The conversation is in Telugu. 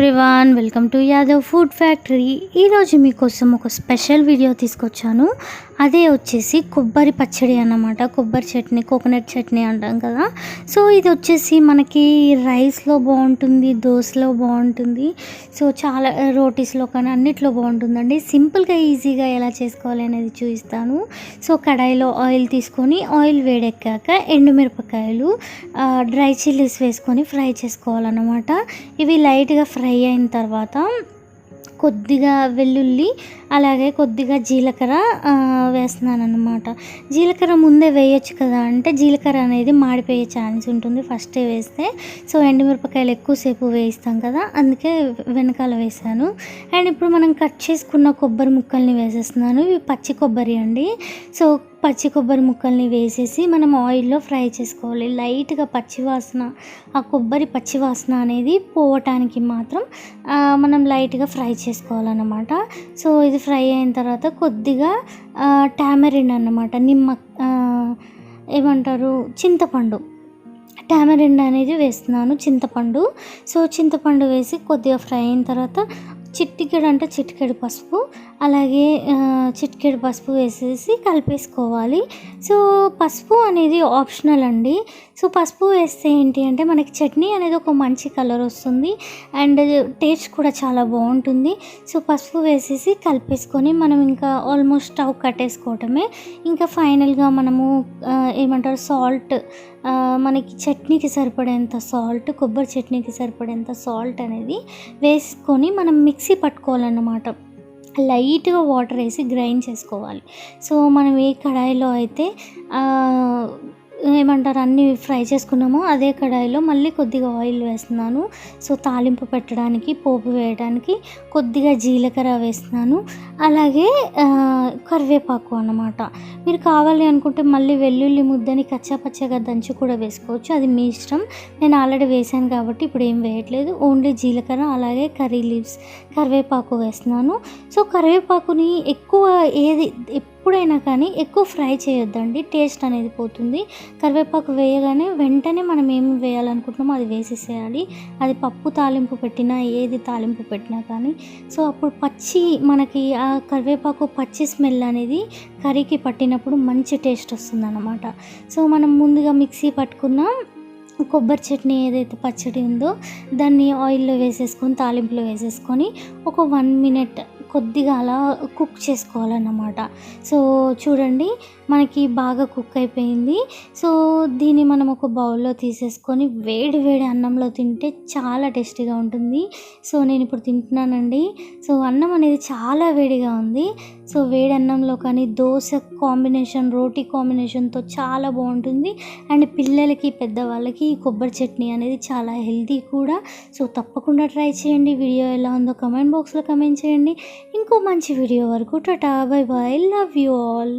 Everyone, welcome to Yadav food factory. ఈరోజు మీకోసం ఒక స్పెషల్ వీడియో తీసుకొచ్చాను. అదే వచ్చేసి కొబ్బరి పచ్చడి అన్నమాట. కొబ్బరి చట్నీ, కోకోనట్ చట్నీ అంటాం కదా. సో ఇది వచ్చేసి మనకి రైస్లో బాగుంటుంది, దోశలో బాగుంటుంది, సో చాలా రోటీస్లో కానీ అన్నిట్లో బాగుంటుందండి. సింపుల్గా ఈజీగా ఎలా చేసుకోవాలి అనేది చూపిస్తాను. సో కడాయిలో ఆయిల్ తీసుకొని ఆయిల్ వేడెక్కాక ఎండుమిరపకాయలు, డ్రై చిల్లీస్ వేసుకొని ఫ్రై చేసుకోవాలన్నమాట. ఇవి లైట్గా ఫ్రై అయిన తర్వాత కొద్దిగా వెల్లుల్లి, అలాగే కొద్దిగా జీలకర్ర వేస్తున్నాను అన్నమాట. జీలకర్ర ముందే వేయొచ్చు కదా అంటే జీలకర్ర అనేది మాడిపోయే ఛాన్స్ ఉంటుంది ఫస్టే వేస్తే. సో ఎండుమిరపకాయలు ఎక్కువసేపు వేయిస్తాం కదా, అందుకే వెనకాల వేసాను. అండ్ ఇప్పుడు మనం కట్ చేసుకున్న కొబ్బరి ముక్కల్ని వేసేస్తున్నాను. ఇవి పచ్చి కొబ్బరి అండి. సో పచ్చి కొబ్బరి ముక్కల్ని వేసేసి మనం ఆయిల్లో ఫ్రై చేసుకోవాలి. లైట్గా పచ్చివాసన, ఆ కొబ్బరి పచ్చివాసన అనేది పోవటానికి మాత్రం మనం లైట్గా ఫ్రై చేసుకోవాలన్నమాట. సో ఇది ఫ్రై అయిన తర్వాత కొద్దిగా టామరిన్ అన్నమాట, ఏమంటారు, చింతపండు, టామరిన్ అనేది వేస్తున్నాను, చింతపండు. సో చింతపండు వేసి కొద్దిగా ఫ్రై అయిన తర్వాత చిటికెడు పసుపు, అలాగే చిటికెడు పసుపు వేసేసి కలిపేసుకోవాలి. సో పసుపు అనేది ఆప్షనల్ అండి. సో పసుపు వేస్తే ఏంటి అంటే మనకి చట్నీ అనేది ఒక మంచి కలర్ వస్తుంది అండ్ టేస్ట్ కూడా చాలా బాగుంటుంది. సో పసుపు వేసేసి కలిపేసుకొని మనం ఇంకా ఆల్మోస్ట్ స్టవ్ కట్టేసుకోవటమే. ఇంకా ఫైనల్గా మనము ఏమంటారు, సాల్ట్, మనకి చట్నీకి సరిపడేంత సాల్ట్, కొబ్బరి చట్నీకి సరిపడేంత సాల్ట్ అనేది వేసుకొని మనం మిక్సీ పట్టుకోవాలన్నమాట. లైట్గా వాటర్ వేసి గ్రైండ్ చేసుకోవాలి. సో మనం ఏ కడాయిలో అయితే ఏమంటారు అన్నీ ఫ్రై చేసుకున్నామో అదే కడాయిలో మళ్ళీ కొద్దిగా ఆయిల్ వేస్తున్నాను. సో తాలింపు పెట్టడానికి, పోపు వేయడానికి కొద్దిగా జీలకర్ర వేస్తున్నాను, అలాగే కరివేపాకు అన్నమాట. మీరు కావాలి అనుకుంటే మళ్ళీ వెల్లుల్లి ముద్దని కచ్చాపచ్చగా దంచి కూడా వేసుకోవచ్చు, అది మీ ఇష్టం. నేను ఆల్రెడీ వేసాను కాబట్టి ఇప్పుడు ఏం వేయట్లేదు, ఓన్లీ జీలకర్ర అలాగే కర్రీ లీవ్స్, కరివేపాకు వేస్తున్నాను. సో కరివేపాకుని ఎక్కువ ఎప్పుడైనా కానీ ఎక్కువ ఫ్రై చేయొద్దండి, టేస్ట్ అనేది పోతుంది. కరివేపాకు వేయగానే వెంటనే మనం ఏం వేయాలనుకుంటున్నామో అది వేసేసేయాలి. అది పప్పు తాలింపు పెట్టినా, ఏది తాలింపు పెట్టినా కానీ. సో అప్పుడు మనకి ఆ కరివేపాకు పచ్చి స్మెల్ అనేది కర్రీకి పట్టినప్పుడు మంచి టేస్ట్ వస్తుంది అన్నమాట. సో మనం ముందుగా మిక్సీ పట్టుకున్న కొబ్బరి చట్నీ ఏదైతే పచ్చడి ఉందో దాన్ని ఆయిల్లో వేసేసుకొని తాలింపులో వేసేసుకొని ఒక 1 minute కొద్దిగా అలా కుక్ చేసుకోవాలన్నమాట. సో చూడండి మనకి బాగా కుక్ అయిపోయింది. సో దీన్ని మనం ఒక బౌల్లో తీసేసుకొని వేడి వేడి అన్నంలో తింటే చాలా టేస్టీగా ఉంటుంది. సో నేను ఇప్పుడు తింటున్నానండి. సో అన్నం అనేది చాలా వేడిగా ఉంది. సో వేడి అన్నంలో కానీ దోశ కాంబినేషన్, రోటీ కాంబినేషన్తో చాలా బాగుంటుంది. అండ్ పిల్లలకి, పెద్దవాళ్ళకి ఈ కొబ్బరి చట్నీ అనేది చాలా హెల్తీ కూడా. సో తప్పకుండా ట్రై చేయండి. వీడియో ఎలా ఉందో కమెంట్ బాక్స్లో కమెంట్ చేయండి. ఇంకో మంచి వీడియో వరకు టాటా, bye bye, love you all.